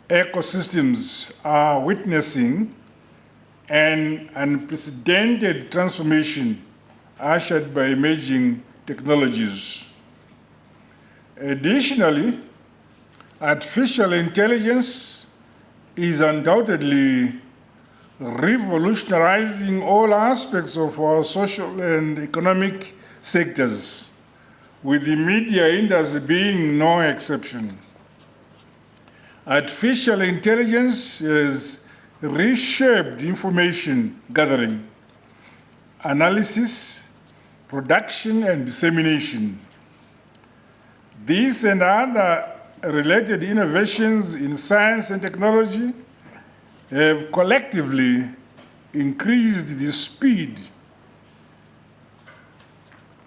ecosystems are witnessing an unprecedented transformation ushered by emerging technologies. Additionally, artificial intelligence is undoubtedly revolutionizing all aspects of our social and economic sectors, with the media industry being no exception. Artificial intelligence has reshaped information gathering, analysis, production, and dissemination. These and other related innovations in science and technology have collectively increased the speed,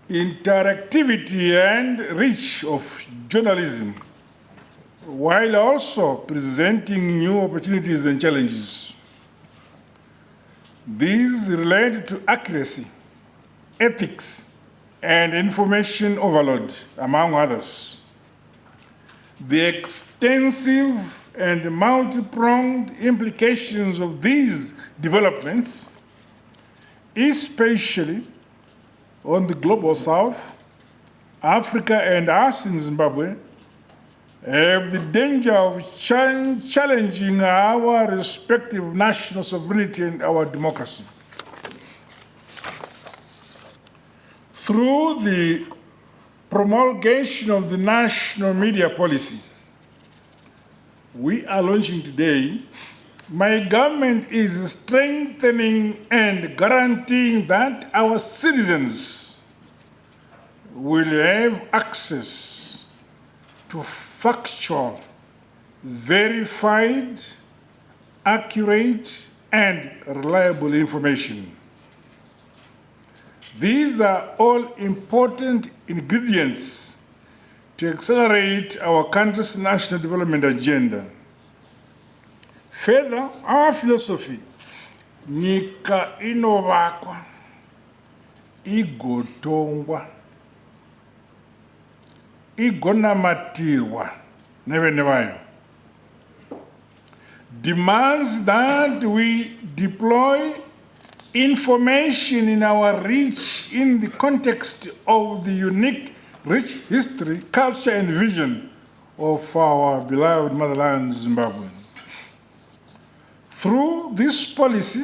interactivity, and reach of journalism, while also presenting new opportunities and challenges. These relate to accuracy, ethics, and information overload, among others. The extensive and multi-pronged implications of these developments, especially on the global south, Africa, and us in Zimbabwe, have the danger of challenging our respective national sovereignty and our democracy. Through the promulgation of the national media policy we are launching today, my government is strengthening and guaranteeing that our citizens will have access to factual, verified, accurate, and reliable information. These are all important ingredients to accelerate our country's national development agenda. Further, our philosophy, nyika inovakwa, igotongwa, igonamatirwa, nevenevayo, demands that we deploy information in our reach in the context of the unique, rich history, culture, and vision of our beloved motherland, Zimbabwe. Through this policy,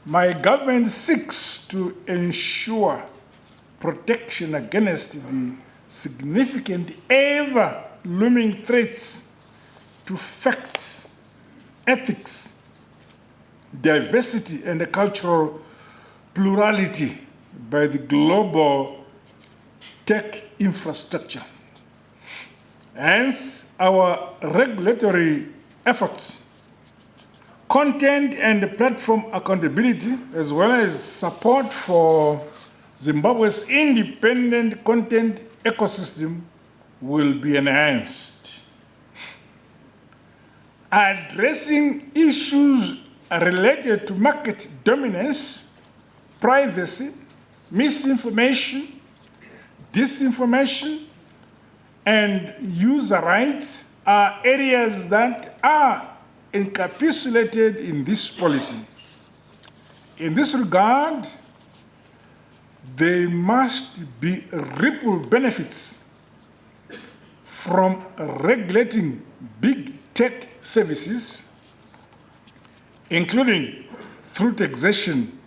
my government seeks to ensure protection against the significant, ever-looming threats to facts, ethics, diversity, and cultural plurality by the global tech infrastructure. Hence, our regulatory efforts, content and platform accountability, as well as support for Zimbabwe's independent content ecosystem will be enhanced. Addressing issues related to market dominance, privacy, misinformation, disinformation, and user rights are areas that are encapsulated in this policy. In this regard, there must be ripple benefits from regulating big tech services, including through taxation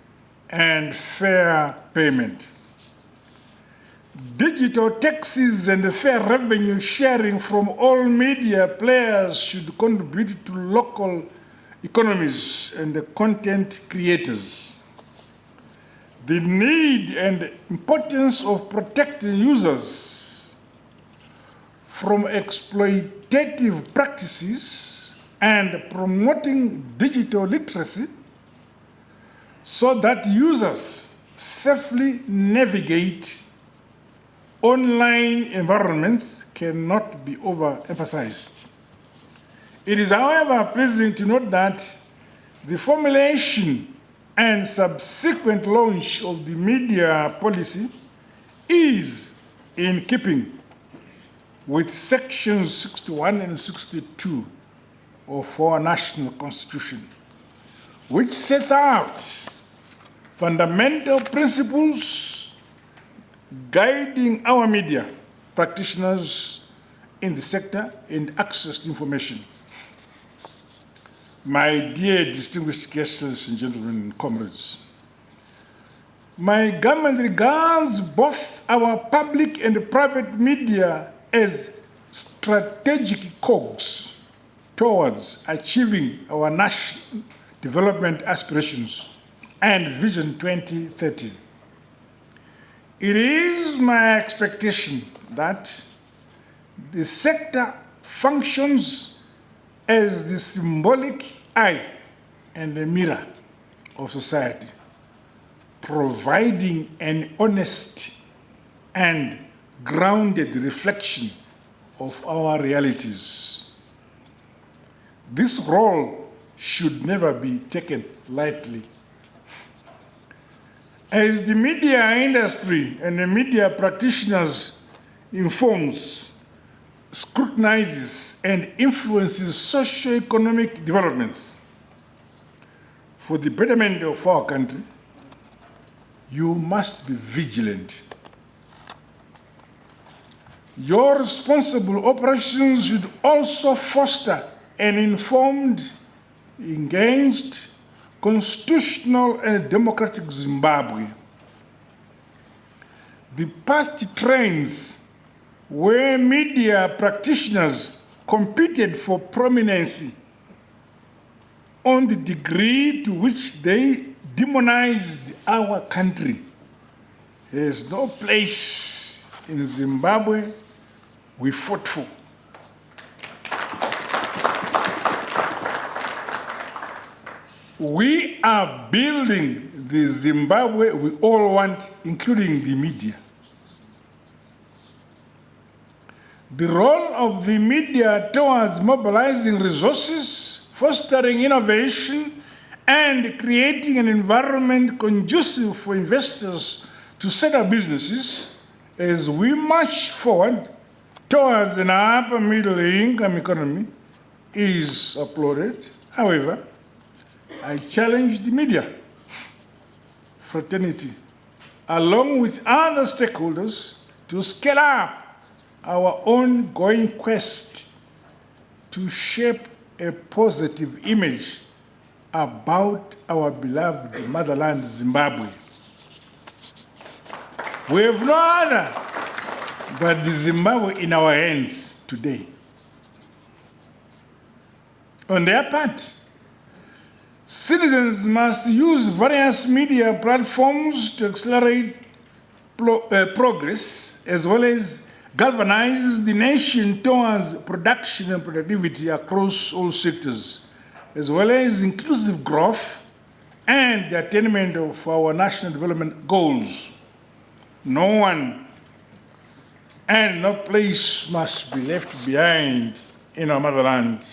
and fair payment. Digital taxes and fair revenue sharing from all media players should contribute to local economies and the content creators. The need and importance of protecting users from exploitative practices and promoting digital literacy so that users safely navigate online environments cannot be overemphasized. It is, however, pleasing to note that the formulation and subsequent launch of the media policy is in keeping with sections 61 and 62 of our national constitution, which sets out fundamental principles guiding our media practitioners in the sector and access to information. My dear distinguished guests, ladies and gentlemen and comrades, my government regards both our public and private media as strategic cogs towards achieving our national development aspirations and Vision 2030. It is my expectation that the sector functions as the symbolic eye and the mirror of society, providing an honest and grounded reflection of our realities. This role should never be taken lightly. As the media industry and the media practitioners informs, scrutinizes, and influences socio-economic developments for the betterment of our country, you must be vigilant. Your responsible operations should also foster an informed, engaged, constitutional and democratic Zimbabwe. The past trends where media practitioners competed for prominence on the degree to which they demonized our country has no place in Zimbabwe we fought for. We are building the Zimbabwe we all want, including the media. The role of the media towards mobilizing resources, fostering innovation, and creating an environment conducive for investors to set up businesses as we march forward towards an upper middle income economy is applauded. However, I challenge the media fraternity, along with other stakeholders, to scale up our ongoing quest to shape a positive image about our beloved motherland, Zimbabwe. We have no other but the Zimbabwe in our hands today. On their part, citizens must use various media platforms to accelerate progress, as well as galvanize the nation towards production and productivity across all sectors, as well as inclusive growth and the attainment of our national development goals. No one and no place must be left behind in our motherland.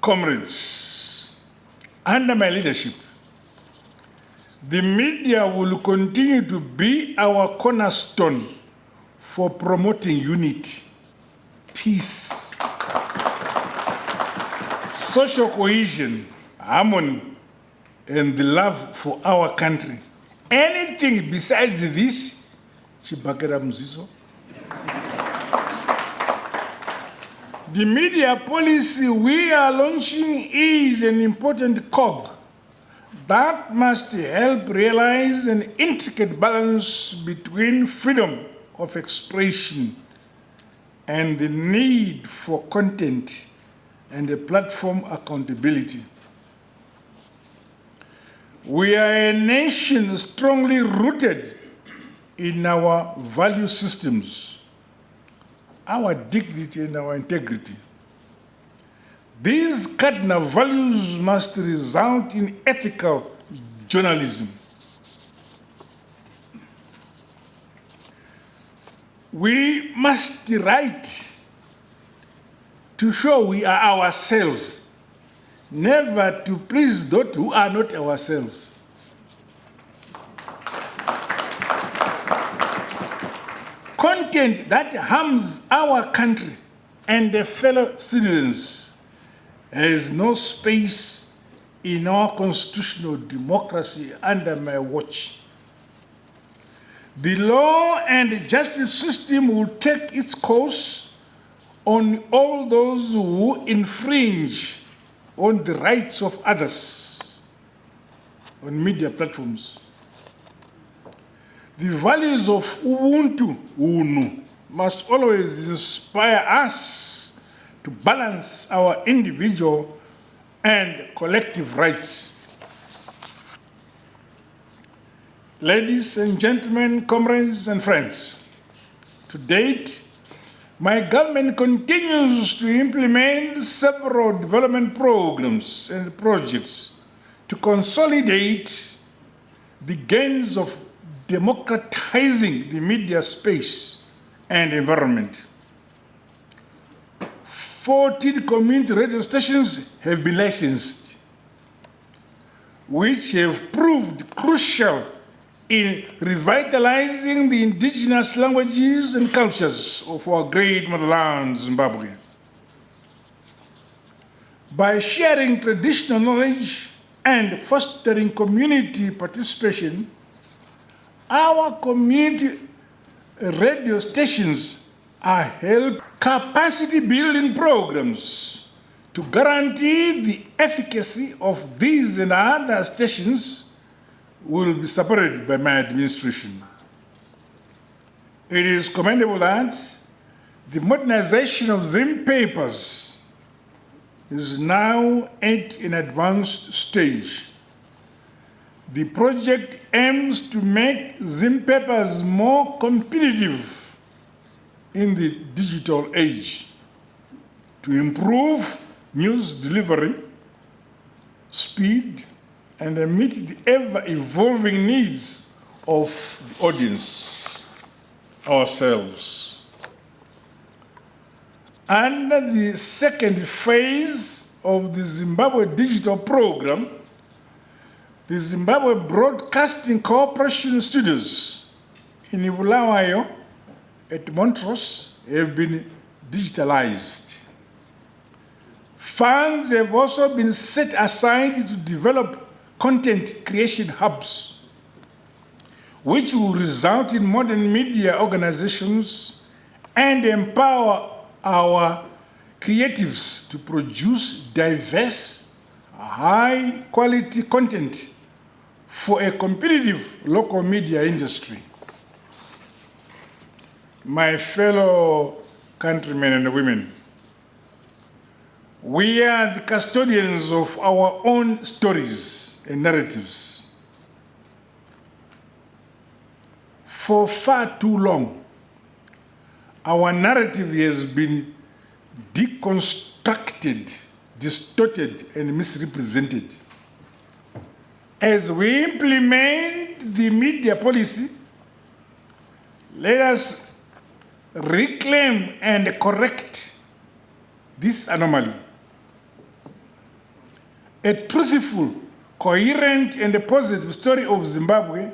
Comrades, under my leadership, the media will continue to be our cornerstone for promoting unity, peace, social cohesion, harmony, and the love for our country. Anything besides this, Chibakera Mzizo. The media policy we are launching is an important cog that must help realize an intricate balance between freedom of expression and the need for content and the platform accountability. We are a nation strongly rooted in our value systems, our dignity and our integrity. These cardinal values must result in ethical journalism. We must write to show we are ourselves, never to please those who are not ourselves. Content that harms our country and their fellow citizens has no space in our constitutional democracy under my watch. The law and justice system will take its course on all those who infringe on the rights of others on media platforms. The values of Ubuntu, UNU, must always inspire us to balance our individual and collective rights. Ladies and gentlemen, comrades and friends, to date, my government continues to implement several development programs and projects to consolidate the gains of democratizing the media space and environment. 14 community radio stations have been licensed, which have proved crucial in revitalizing the indigenous languages and cultures of our great motherland, Zimbabwe. By sharing traditional knowledge and fostering community participation, our community radio stations are helping capacity building programs to guarantee the efficacy of these and other stations will be supported by my administration. It is commendable that the modernization of Zim papers is now at an advanced stage. The project aims to make Zim papers more competitive in the digital age, to improve news delivery, speed, and meet the ever-evolving needs of the audience, ourselves. Under the second phase of the Zimbabwe Digital Program, the Zimbabwe Broadcasting Corporation studios in Bulawayo at Montrose have been digitalized. Funds have also been set aside to develop content creation hubs, which will result in modern media organizations and empower our creatives to produce diverse, high-quality content for a competitive local media industry. My fellow countrymen and women, we are the custodians of our own stories and narratives. For far too long, our narrative has been deconstructed, distorted, and misrepresented. As we implement the media policy, let us reclaim and correct this anomaly. A truthful, coherent, and a positive story of Zimbabwe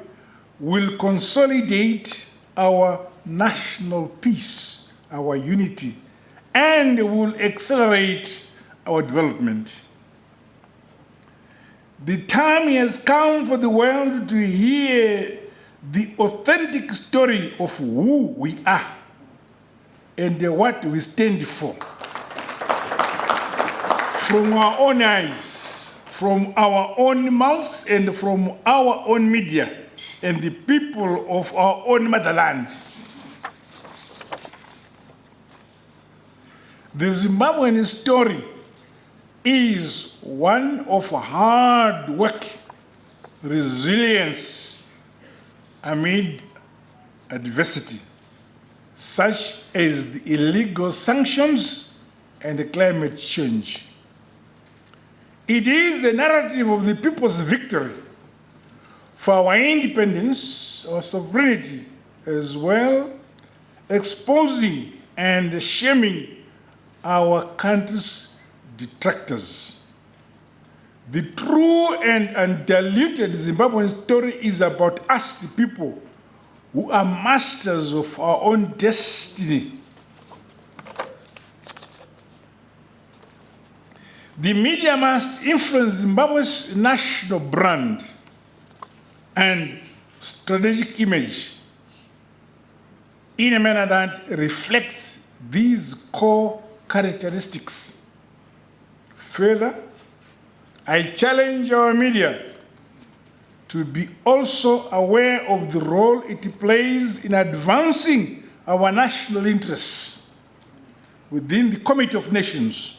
will consolidate our national peace, our unity, and will accelerate our development. The time has come for the world to hear the authentic story of who we are and what we stand for. From our own eyes, from our own mouths, and from our own media, and the people of our own motherland. The Zimbabwean story is one of hard work, resilience amid adversity, such as the illegal sanctions and the climate change. It is a narrative of the people's victory for our independence, our sovereignty, as well, exposing and shaming our country's detractors. The true and undiluted Zimbabwean story is about us, the people, who are masters of our own destiny. The media must influence Zimbabwe's national brand and strategic image in a manner that reflects these core characteristics. Further, I challenge our media to be also aware of the role it plays in advancing our national interests within the Committee of Nations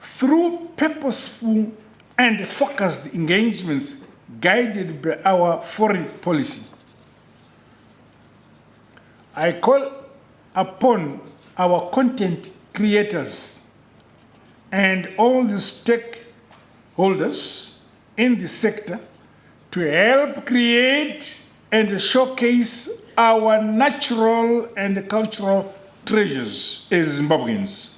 through purposeful and focused engagements guided by our foreign policy. I call upon our content creators and all the stakeholders in the sector to help create and showcase our natural and cultural treasures as Zimbabweans.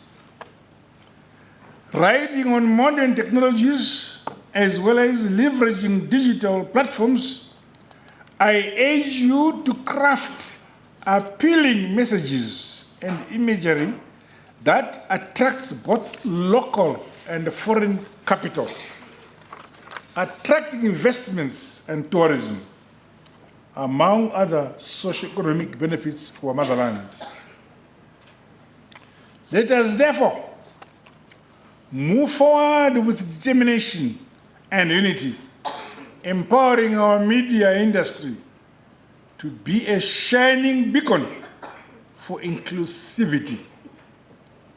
Riding on modern technologies as well as leveraging digital platforms, I urge you to craft appealing messages and imagery that attracts both local and foreign capital, attracting investments and tourism, among other socio-economic benefits for motherland. Let us therefore move forward with determination and unity, empowering our media industry to be a shining beacon for inclusivity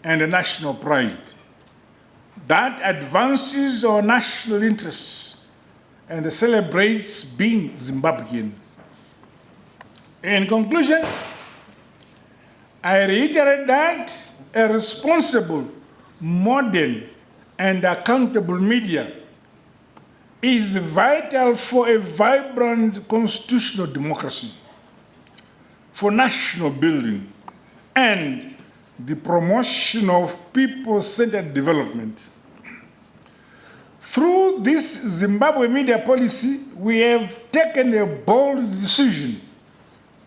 and national pride that advances our national interests and celebrates being Zimbabwean. In conclusion, I reiterate that a responsible, modern, and accountable media is vital for a vibrant constitutional democracy, for national building, and the promotion of people-centered development. Through this Zimbabwe media policy, we have taken a bold decision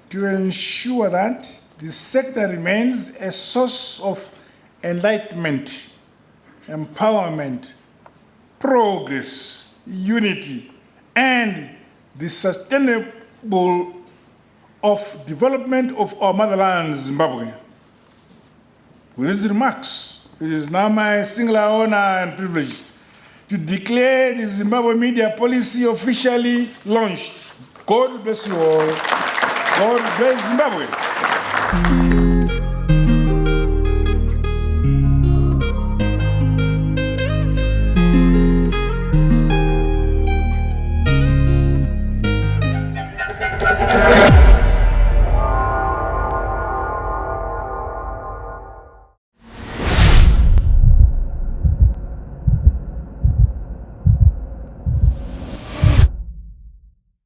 to ensure that the sector remains a source of enlightenment, empowerment, progress, unity, and the sustainable of development of our motherland, Zimbabwe. With these remarks, it is now my singular honor and privilege to declare the Zimbabwe media policy officially launched. God bless you all. God bless Zimbabwe.